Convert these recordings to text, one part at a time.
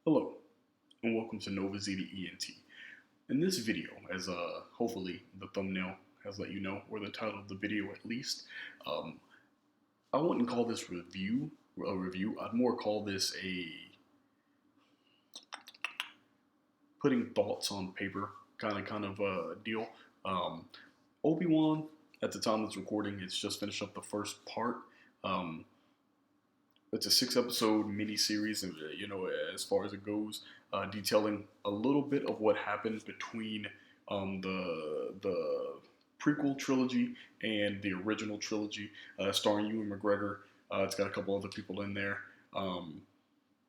Hello, and welcome to Nova Zeta ENT. In this video, as hopefully the thumbnail has let you know, or the title of the video at least, um, I wouldn't call this a review. I'd more call this a putting thoughts on paper kind of deal. Um, Obi-Wan, at the time of this recording, it's just finished up the first part. Um, it's a 6-episode mini-series, and as far as it goes, detailing a little bit of what happened between the prequel trilogy and the original trilogy, starring Ewan McGregor. It's got a couple other people in there.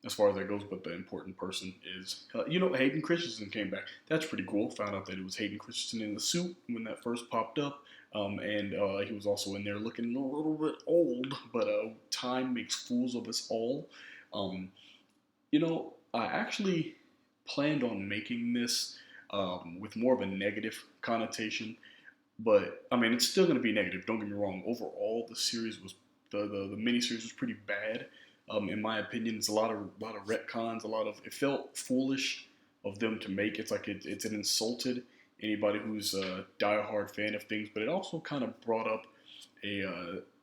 As far as that goes, but the important person is, Hayden Christensen came back. That's pretty cool. Found out that it was Hayden Christensen in the suit when that first popped up. And he was also in there looking a little bit old, but time makes fools of us all. Um, I actually planned on making this with more of a negative connotation, but I mean, it's still going to be negative. Don't get me wrong. Overall, the series was the mini series was pretty bad. In my opinion, it's a lot of retcons. It felt foolish of them to make. It's like it's an insulted anybody who's a diehard fan of things, but it also kind of brought up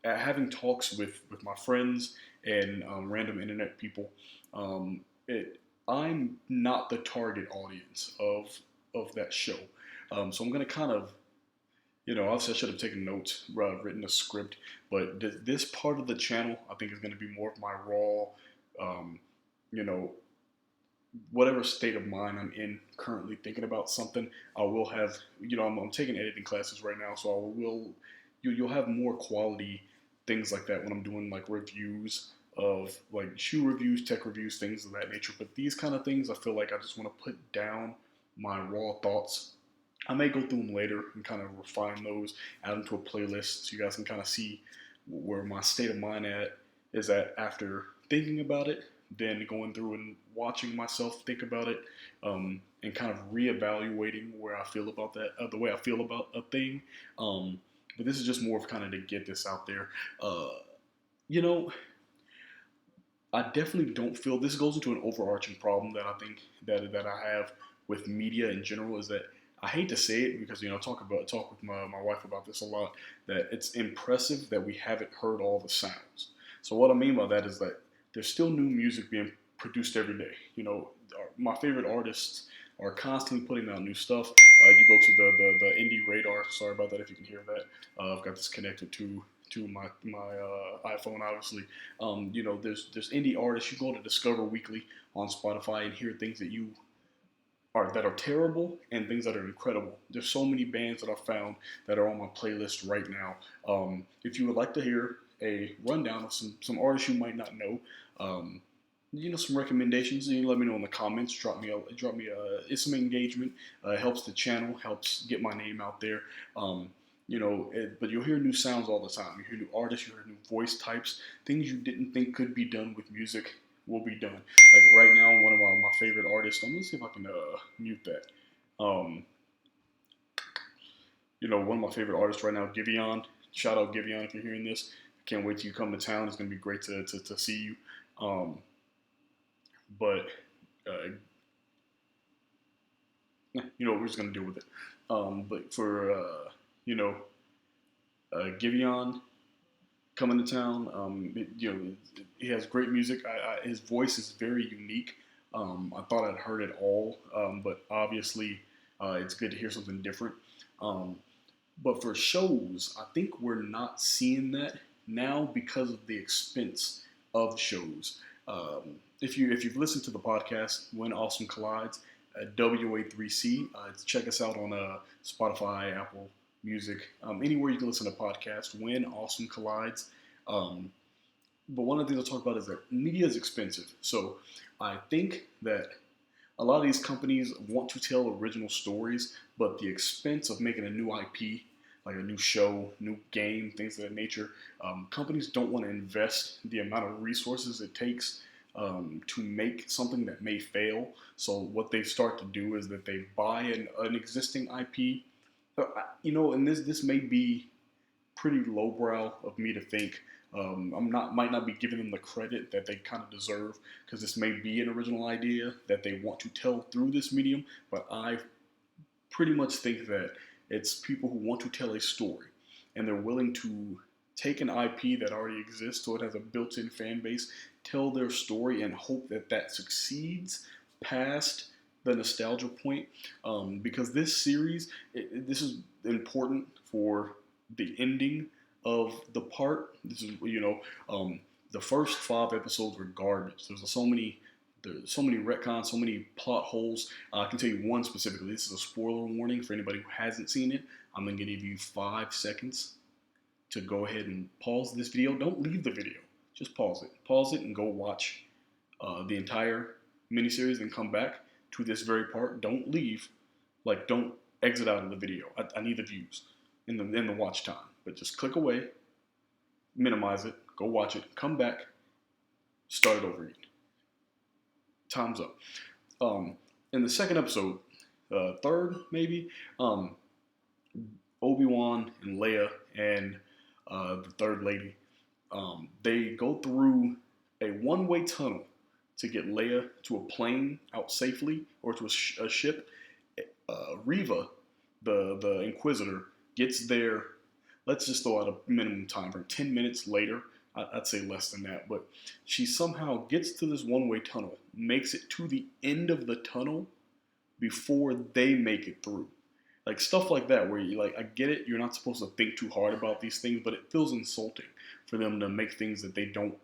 having talks with my friends and random internet people. I'm not the target audience of that show, so I'm gonna kind of, obviously I should have taken notes, written a script, but this part of the channel I think is going to be more of my raw, you know, whatever state of mind I'm in currently thinking about something. I will have, I'm taking editing classes right now, so you'll have more quality things like that when I'm doing like reviews of like shoe reviews, tech reviews, things of that nature. But these kind of things, I feel like I just want to put down my raw thoughts. I may go through them later and kind of refine those, add them to a playlist so you guys can kind of see where my state of mind is at after thinking about it, then going through and watching myself think about it, and kind of reevaluating where I feel about that, the way I feel about a thing. But this is just more of kind of to get this out there. You know, I definitely don't feel this goes into an overarching problem that I think that I have with media in general is that I hate to say it because talk with my wife about this a lot, that it's impressive that we haven't heard all the sounds. So what I mean by that is that there's still new music being produced every day. My favorite artists are constantly putting out new stuff. You go to the indie radar. Sorry about that if you can hear that. I've got this connected to my iPhone, obviously. There's indie artists. You go to Discover Weekly on Spotify and hear things that are terrible and things that are incredible. There's so many bands that I found that are on my playlist right now. If you would like to hear a rundown of some artists you might not know, some recommendations, let me know in the comments. Drop me it's some engagement. Helps the channel, helps get my name out there. But you'll hear new sounds all the time. You hear new artists, you hear new voice types, things you didn't think could be done with music will be done. Like right now, one of my favorite artists. I'm gonna see if I can mute that. One of my favorite artists right now, Giveon. Shout out Giveon if you're hearing this. Can't wait till you come to town. It's gonna be great to see you. But we're just gonna deal with it. But for Giveon coming to town. He has great music. His voice is very unique. I thought I'd heard it all, but obviously it's good to hear something different. But for shows, I think we're not seeing that now because of the expense of shows. If you've listened to the podcast When Awesome Collides, WA3C, check us out on Spotify, Apple Music, anywhere you can listen to podcasts. When Awesome Collides. But one of the things I'll talk about is that media is expensive. So I think that a lot of these companies want to tell original stories, but the expense of making a new IP, like a new show, new game, things of that nature, companies don't want to invest the amount of resources it takes to make something that may fail. So what they start to do is that they buy an existing IP. And this may be pretty lowbrow of me to think, Might not be giving them the credit that they kind of deserve, because this may be an original idea that they want to tell through this medium. But I pretty much think that it's people who want to tell a story, and they're willing to take an IP that already exists, so it has a built-in fan base, tell their story, and hope that that succeeds past the nostalgia point. Because this series, this is important for the ending of the part. This is, the first 5 episodes were garbage. There's so many retcons, so many plot holes. I can tell you one specifically. This is a spoiler warning for anybody who hasn't seen it. I'm going to give you 5 seconds to go ahead and pause this video. Don't leave the video. Just pause it. Pause it and go watch the entire miniseries and come back to this very part. Don't leave. Like, don't exit out of the video. I need the views in the watch time. But just click away, minimize it, go watch it, come back, start it over again. Time's up. In the second episode, third maybe, Obi-Wan and Leia and the third lady, they go through a one-way tunnel to get Leia to a plane out safely, or to a ship. Reva, the Inquisitor, gets there. Let's just throw out a minimum time frame. 10 minutes later, I'd say less than that, but she somehow gets to this one-way tunnel, makes it to the end of the tunnel before they make it through. Like, stuff like that, where you, like, I get it, you're not supposed to think too hard about these things, but it feels insulting for them to make things that they don't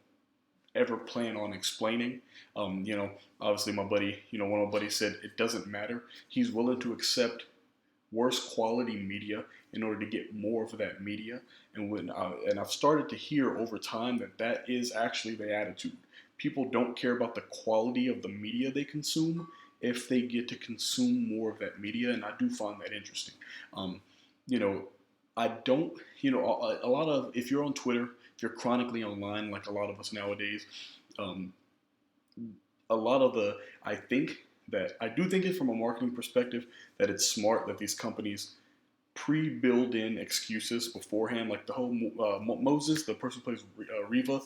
ever plan on explaining. Obviously my buddy, one of my buddies said it doesn't matter. He's willing to accept worse quality media in order to get more of that media. And I've started to hear over time that is actually the attitude. People don't care about the quality of the media they consume if they get to consume more of that media, and I do find that interesting. I don't, a lot of, if you're on Twitter, if you're chronically online like a lot of us nowadays, a lot of I do think it from a marketing perspective, that it's smart that these companies pre-build in excuses beforehand, like the whole Moses, the person who plays Reva,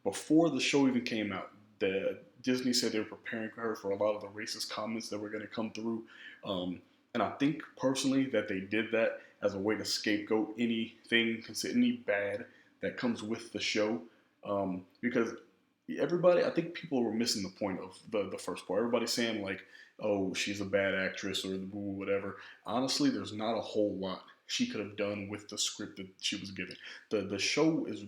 before the show even came out, Disney said they were preparing her for a lot of the racist comments that were going to come through. And I think personally that they did that as a way to scapegoat any bad that comes with the show. Because I think people were missing the point of the first part. Everybody's saying like, oh, she's a bad actress or whatever. Honestly, there's not a whole lot she could have done with the script that she was given. The show is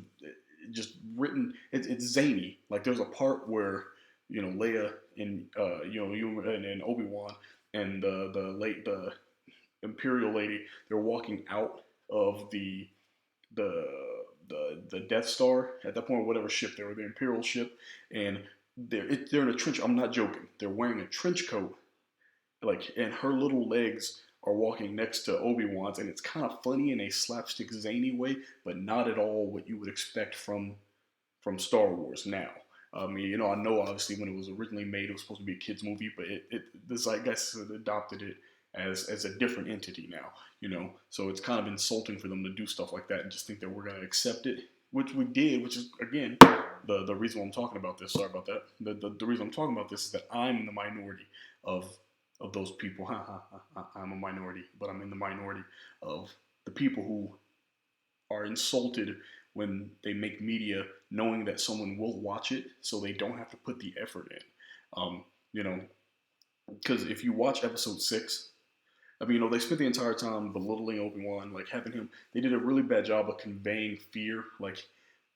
just written, it's zany. Like, there's a part where, Leia and and Obi-Wan and the Imperial lady, they're walking out of the Death Star at that point, whatever ship they were, the Imperial ship, and they're in a trench. I'm not joking. They're wearing a trench coat, like, and her little legs are walking next to Obi-Wan's, and it's kind of funny in a slapstick zany way, but not at all what you would expect from Star Wars now. I know obviously when it was originally made, it was supposed to be a kids movie, but the zeitgeist adopted it as a different entity now, so it's kind of insulting for them to do stuff like that and just think that we're going to accept it, which we did, which is, again, the reason I'm talking about this. Sorry about that. The reason I'm talking about this is that I'm in the minority of those people. I'm a minority, but I'm in the minority of the people who are insulted when they make media knowing that someone will watch it, so they don't have to put the effort in. Because if you watch episode 6, they spent the entire time belittling Obi-Wan, like having him. They did a really bad job of conveying fear, like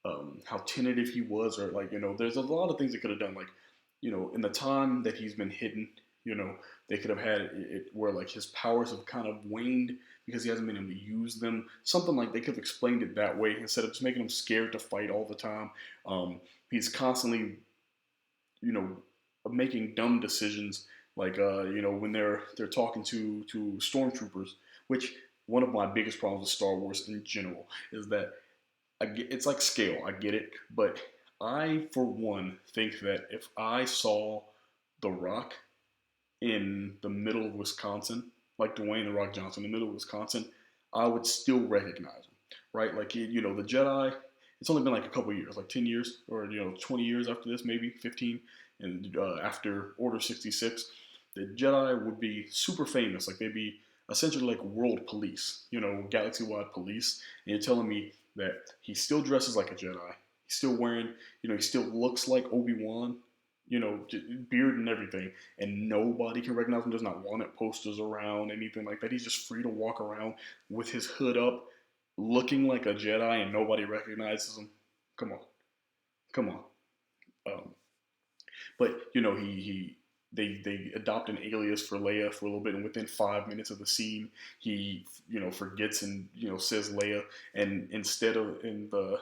how tentative he was, or like, there's a lot of things they could have done, like, in the time that he's been hidden, they could have had it where like his powers have kind of waned because he hasn't been able to use them. Something like they could have explained it that way instead of just making him scared to fight all the time. He's constantly, making dumb decisions, like when they're talking to stormtroopers, which one of my biggest problems with Star Wars in general is that it's like scale. I get it, but I, for one, think that if I saw The Rock in the middle of Wisconsin, like Dwayne The Rock Johnson in the middle of Wisconsin, I would still recognize him, right? Like, the Jedi, it's only been like a couple years, like 10 years or 20 years after this, maybe 15, and after Order 66, the Jedi would be super famous. Like they'd be essentially like world police, galaxy-wide police. And you're telling me that he still dresses like a Jedi. He's still wearing, he still looks like Obi-Wan, beard and everything, and nobody can recognize him. There's not wanted posters around, anything like that. He's just free to walk around with his hood up, looking like a Jedi, and nobody recognizes him. Come on, come on. Um, but he they adopt an alias for Leia for a little bit, and within 5 minutes of the scene, he forgets and says Leia, and instead of in the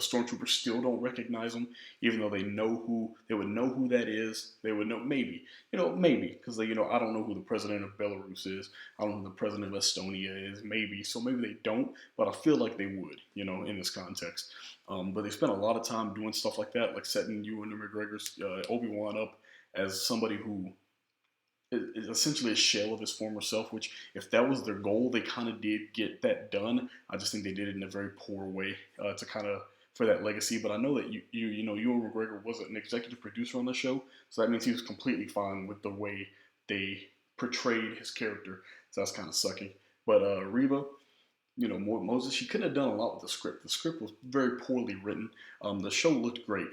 stormtroopers still don't recognize him, even though they would know who that is. They would know maybe because they I don't know who the president of Belarus is. I don't know who the president of Estonia is. Maybe they don't, but I feel like they would in this context. But they spent a lot of time doing stuff like that, like setting Ewan McGregor's Obi-Wan up as somebody who is essentially a shell of his former self, which if that was their goal, they kind of did get that done. I just think they did it in a very poor way to kind of for that legacy. But I know that Ewan McGregor was an executive producer on the show, so that means he was completely fine with the way they portrayed his character. So that's kind of sucky. But Reva, Moses, she couldn't have done a lot with the script. The script was very poorly written. The show looked great,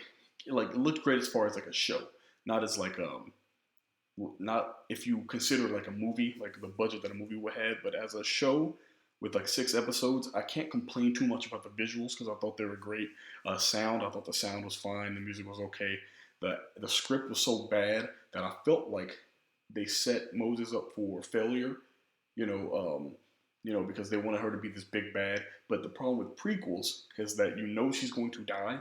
like it looked great as far as like a show, not as like not if you consider it like a movie, like the budget that a movie would have, but as a show with like 6 episodes, I can't complain too much about the visuals because I thought they were great. Sound, I thought the sound was fine, the music was okay. The script was so bad that I felt like they set Moses up for failure, you know, because they wanted her to be this big bad. But the problem with prequels is that she's going to die,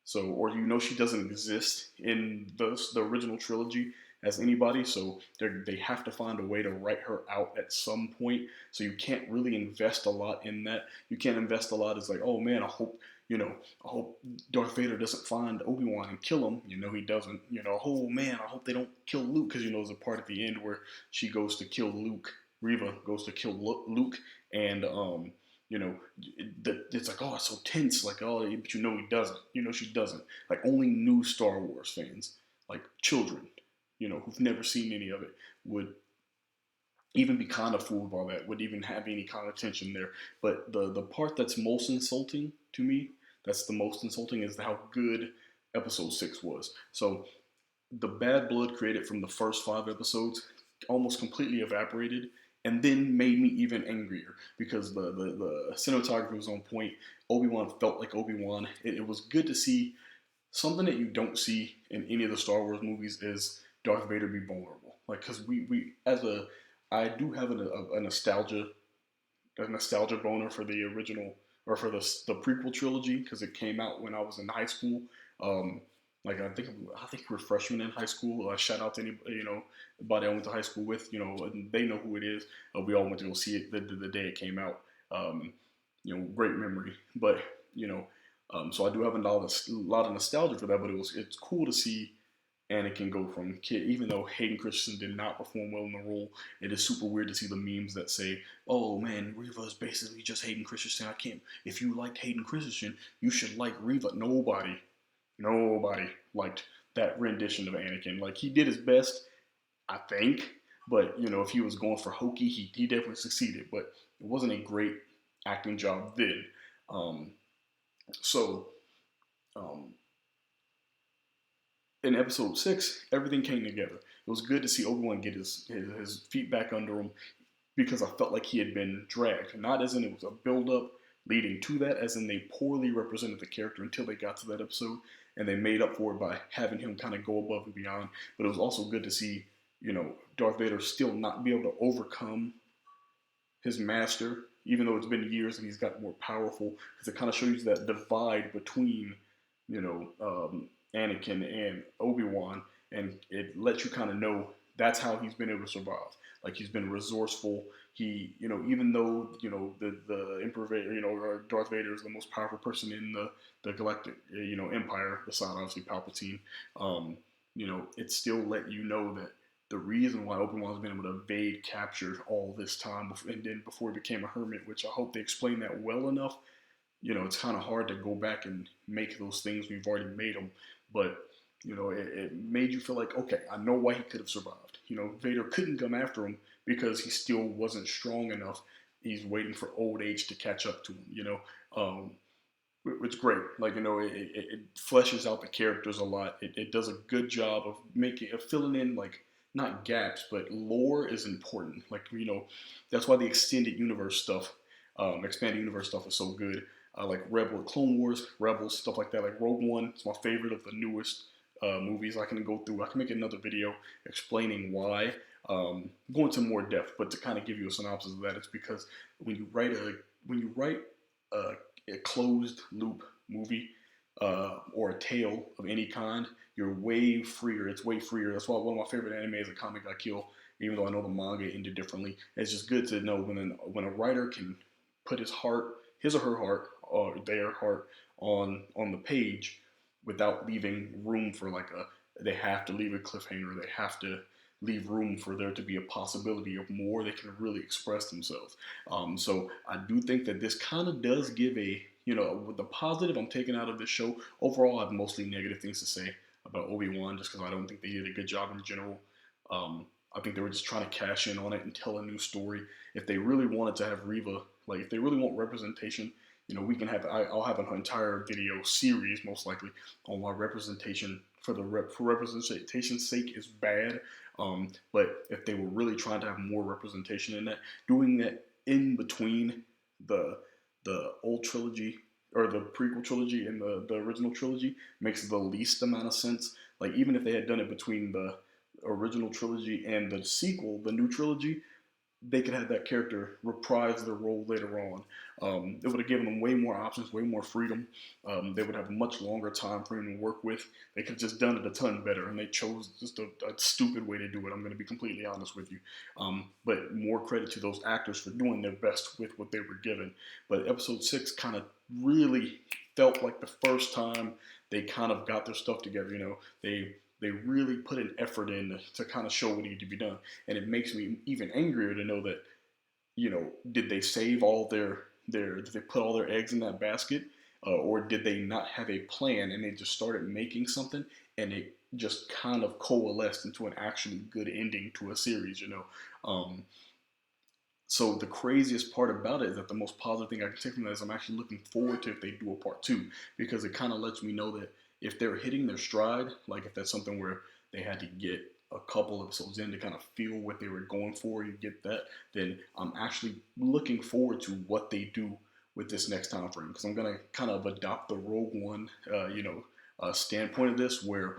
so or she doesn't exist in the original trilogy as anybody, so they have to find a way to write her out at some point. So you can't really invest a lot in that. You can't invest a lot as like, oh man, I hope Darth Vader doesn't find Obi-Wan and kill him. He doesn't. Oh man, I hope they don't kill Luke, because there's a part at the end where she goes to kill Luke. Reva goes to kill Luke, and it's like, oh, it's so tense. Like, oh, but he doesn't. She doesn't. Like, only new Star Wars fans, like children, who've never seen any of it, would even be kind of fooled by that, would even have any kind of tension there. But the part that's most insulting to me, that's the most insulting, is how good episode 6 was. So the bad blood created from the first 5 episodes almost completely evaporated, and then made me even angrier because the cinematography was on point. Obi-Wan felt like Obi-Wan. It was good to see something that you don't see in any of the Star Wars movies is Darth Vader be vulnerable. Like, because I do have a nostalgia boner for the original, or for the prequel trilogy, because it came out when I was in high school. Like I think we're freshmen in high school. Shout out to anybody I went to high school with. And they know who it is. We all went to go see it the day it came out. Great memory. But so I do have a lot of nostalgia for that. But it's cool to see Anakin go from kid, even though Hayden Christensen did not perform well in the role. It is super weird to see the memes that say, "Oh man, Reva is basically just Hayden Christensen. I can't. If you liked Hayden Christensen, you should like Reva." Nobody liked that rendition of Anakin. Like, he did his best, I think, but if he was going for hokey, he definitely succeeded. But it wasn't a great acting job then. So in episode 6, everything came together. It was good to see Obi-Wan get his feet back under him, because I felt like he had been dragged. Not as in it was a build-up leading to that, as in they poorly represented the character until they got to that episode, and they made up for it by having him kind of go above and beyond. But it was also good to see, Darth Vader still not be able to overcome his master, even though it's been years and he's got more powerful, because it kind of shows you that divide between, Anakin and Obi-Wan, and it lets you kind of know that's how he's been able to survive. Like, he's been resourceful. He, even though, the Emperor Vader, or Darth Vader is the most powerful person in the galactic, empire, beside obviously Palpatine, it still let you know that the reason why Obi-Wan's been able to evade capture all this time, and then before he became a hermit, which I hope they explain that well enough, it's kind of hard to go back and make those things. We've already made them, but it made you feel like, okay, I know why he could have survived. Vader couldn't come after him because he still wasn't strong enough. He's waiting for old age to catch up to him. Um, it's great. Like, it fleshes out the characters a lot. It does a good job of filling in, like, not gaps, but lore is important. Like, that's why the extended universe stuff, expanded universe stuff is so good. Like Clone Wars, Rebels, stuff like that. Like Rogue One, it's my favorite of the newest movies. I can go through. I can make another video explaining why. Go into more depth, but to kind of give you a synopsis of that, it's because when you write a, a closed loop movie or a tale of any kind, you're way freer. It's way freer. That's why one of my favorite anime is A Comic Got Kill. Even though I know the manga ended differently, it's just good to know when a writer can put his or her heart, or their heart on the page without leaving room for like they have to leave a cliffhanger. They have to leave room for there to be a possibility of more. They can really express themselves. So I do think that this kind of does give with the positive I'm taking out of this show. Overall, I have mostly negative things to say about Obi-Wan just because I don't think they did a good job in general. I think they were just trying to cash in on it and tell a new story. If they really wanted to have Reva, like if they really want representation, we can have. I'll have an entire video series, most likely, on why representation for representation's sake is bad. But if they were really trying to have more representation in that, doing that in between the old trilogy or the prequel trilogy and the original trilogy makes the least amount of sense. Like even if they had done it between the original trilogy and the sequel, the new trilogy, they could have that character reprise their role later on. It would have given them way more options, way more freedom. They would have a much longer time frame to work with. They could have just done it a ton better, and they chose just a stupid way to do it. I'm going to be completely honest with you. But more credit to those actors for doing their best with what they were given. But episode 6 kind of really felt like the first time they kind of got their stuff together. They really put an effort in to kind of show what needed to be done. And it makes me even angrier to know that, did they save all did they put all their eggs in that basket? Or did they not have a plan and they just started making something and it just kind of coalesced into an actually good ending to a series, So the craziest part about it is that the most positive thing I can take from that is I'm actually looking forward to if they do a part 2, because it kind of lets me know that if they're hitting their stride, like if that's something where they had to get a couple of episodes in to kind of feel what they were going for and get that, then I'm actually looking forward to what they do with this next time frame, because I'm gonna kind of adopt the Rogue One, standpoint of this, where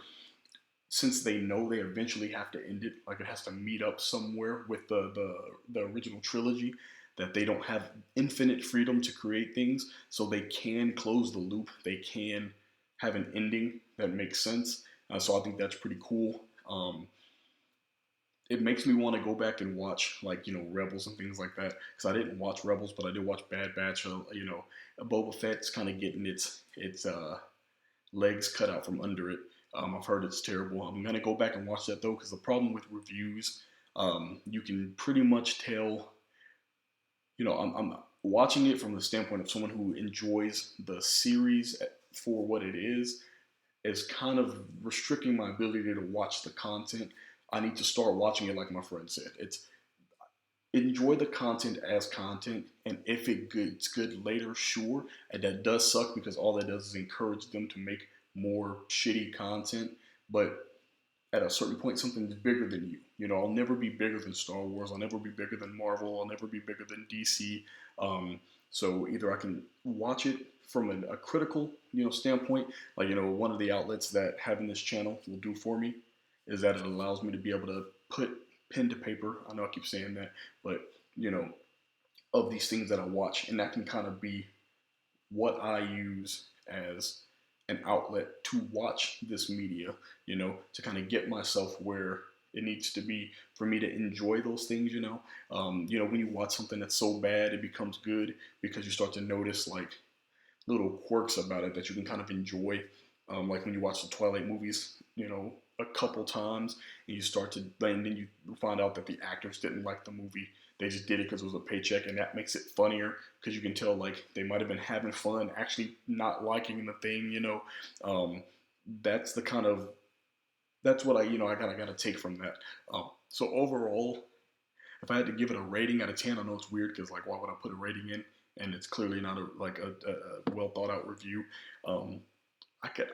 since they know they eventually have to end it, like it has to meet up somewhere with the original trilogy, that they don't have infinite freedom to create things, so they can close the loop. They can have an ending that makes sense. So I think that's pretty cool. It makes me want to go back and watch Rebels and things like that, because I didn't watch Rebels, but I did watch Bad Batch. Boba Fett's kind of getting its legs cut out from under it. I've heard it's terrible. I'm gonna go back and watch that though, because the problem with reviews, you can pretty much tell. I'm watching it from the standpoint of someone who enjoys the series for what it is kind of restricting my ability to watch the content. I need to start watching it like my friend said. It's enjoy the content as content, and if it's good later, sure. And that does suck because all that does is encourage them to make more shitty content. But at a certain point, something's bigger than you. I'll never be bigger than Star Wars. I'll never be bigger than Marvel. I'll never be bigger than DC. So either I can watch it from a critical, standpoint, like, one of the outlets that having this channel will do for me is that it allows me to be able to put pen to paper. I know I keep saying that, but, of these things that I watch, and that can kind of be what I use as an outlet to watch this media, to kind of get myself where it needs to be for me to enjoy those things, when you watch something that's so bad, it becomes good because you start to notice like little quirks about it that you can kind of enjoy. Like when you watch the Twilight movies, a couple times, and you start to, and then you find out that the actors didn't like the movie. They just did it because it was a paycheck, and that makes it funnier because you can tell like they might have been having fun, actually not liking the thing. That's the kind of that's what I kind of got to take from that. So overall, if I had to give it a rating out of 10, I know it's weird because like why would I put a rating in and it's clearly not a well thought out review. Um,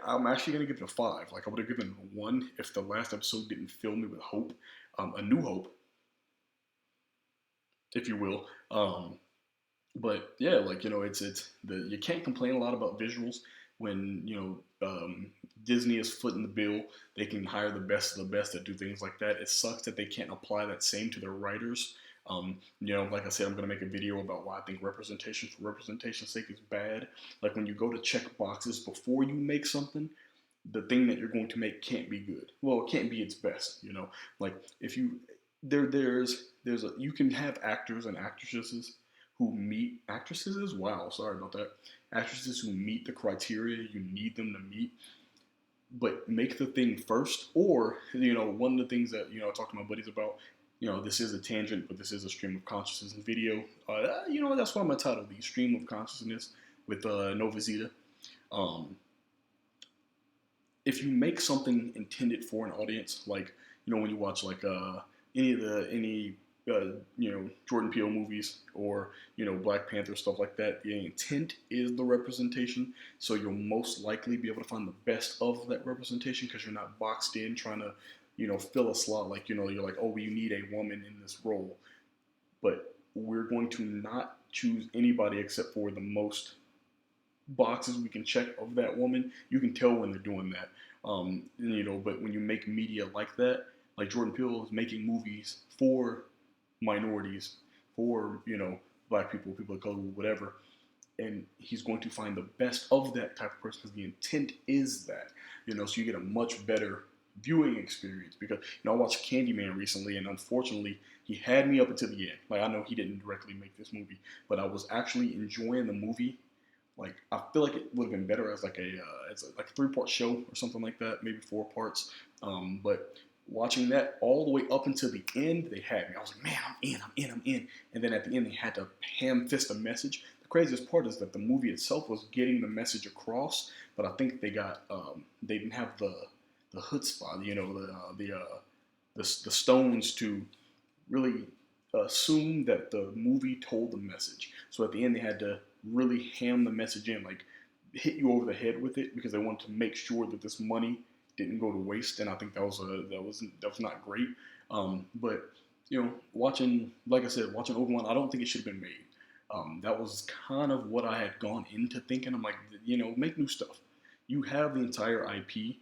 I'm actually gonna give it a 5. Like I would have given it a 1 if the last episode didn't fill me with hope, a new hope, if you will. But yeah, like it's the you can't complain a lot about visuals when Disney is footing the bill. They can hire the best of the best that do things like that. It sucks that they can't apply that same to their writers. Like I said, I'm gonna make a video about why I think representation for representation's sake is bad. Like when you go to check boxes before you make something, the thing that you're going to make can't be good. Well, it can't be its best. Like if you there's a you can have actors and actresses who meet actresses. Wow, sorry about that. Actresses who meet the criteria you need them to meet, but make the thing first. Or one of the things that I talk to my buddies about. This is a tangent, but this is a stream of consciousness video. That's what I'm gonna title the stream of consciousness with Nova Zeta. Um, if you make something intended for an audience, like when you watch like any Jordan Peele movies or Black Panther stuff like that, the intent is the representation. So you'll most likely be able to find the best of that representation because you're not boxed in trying to fill a slot. Like you're like, oh, you need a woman in this role, but we're going to not choose anybody except for the most boxes we can check of that woman. You can tell when they're doing that. But when you make media like that, like Jordan Peele is making movies for minorities, for Black people, people of color, whatever, and he's going to find the best of that type of person because the intent is that. So you get a much better viewing experience. Because I watched Candyman recently, and unfortunately he had me up until the end. Like I know he didn't directly make this movie, but I was actually enjoying the movie. Like I feel like it would have been better as like a 3-part show or something like that, maybe 4 parts. But watching that all the way up until the end, they had me. I was like, man, I'm in. And then at the end, they had to ham fist a message. The craziest part is that the movie itself was getting the message across, but I think they didn't have the chutzpah, the stones to really assume that the movie told the message. So at the end, they had to really ham the message in, like hit you over the head with it because they wanted to make sure that this money didn't go to waste. And I think that was not great. But watching, like I said, watching Obi-Wan, I don't think it should have been made. That was kind of what I had gone into thinking. I'm like, make new stuff. You have the entire IP.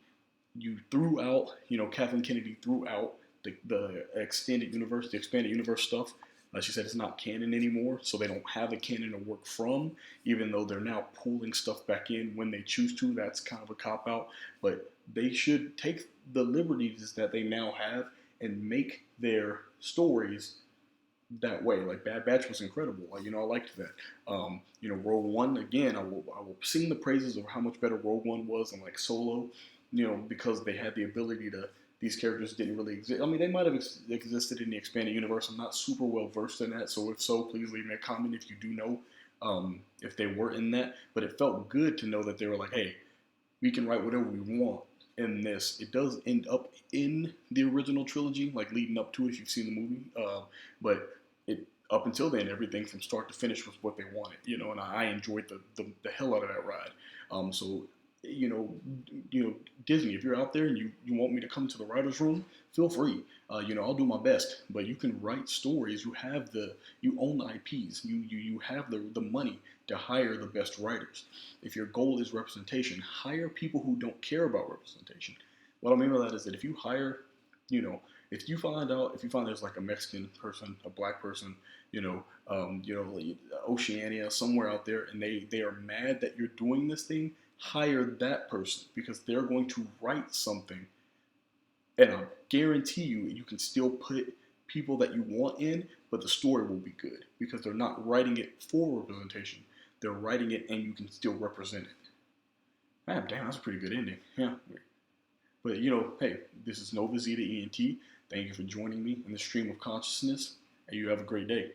You threw out, Kathleen Kennedy threw out the extended universe, the expanded universe stuff. She said it's not canon anymore, so they don't have a canon to work from, even though they're now pulling stuff back in when they choose to. That's kind of a cop-out. But they should take the liberties that they now have and make their stories that way. Like Bad Batch was incredible. Like, I liked that. Rogue One, again, I will sing the praises of how much better Rogue One was than like Solo, because they had the ability to, these characters didn't really exist. I mean, they might have existed in the expanded universe. I'm not super well versed in that, so if so, please leave me a comment if you do know if they were in that. But it felt good to know that they were like, hey, we can write whatever we want in this. It does end up in the original trilogy, like leading up to it if you've seen the movie. But it up until then, everything from start to finish was what they wanted, and I enjoyed the hell out of that ride. So Disney, if you're out there and you want me to come to the writer's room, feel free. I'll do my best. But you can write stories. You own the IPs. You have the money to hire the best writers. If your goal is representation, hire people who don't care about representation. What I mean by that is that if you hire, if you find there's like a Mexican person, a Black person, Oceania, somewhere out there, and they are mad that you're doing this thing, hire that person because they're going to write something, and I guarantee you can still put people that you want in, but the story will be good because they're not writing it for representation. They're writing it and you can still represent it. Damn, that's a pretty good ending. Yeah. But hey, this is Nova Zeta ENT. Thank you for joining me in the stream of consciousness. and you have a great day.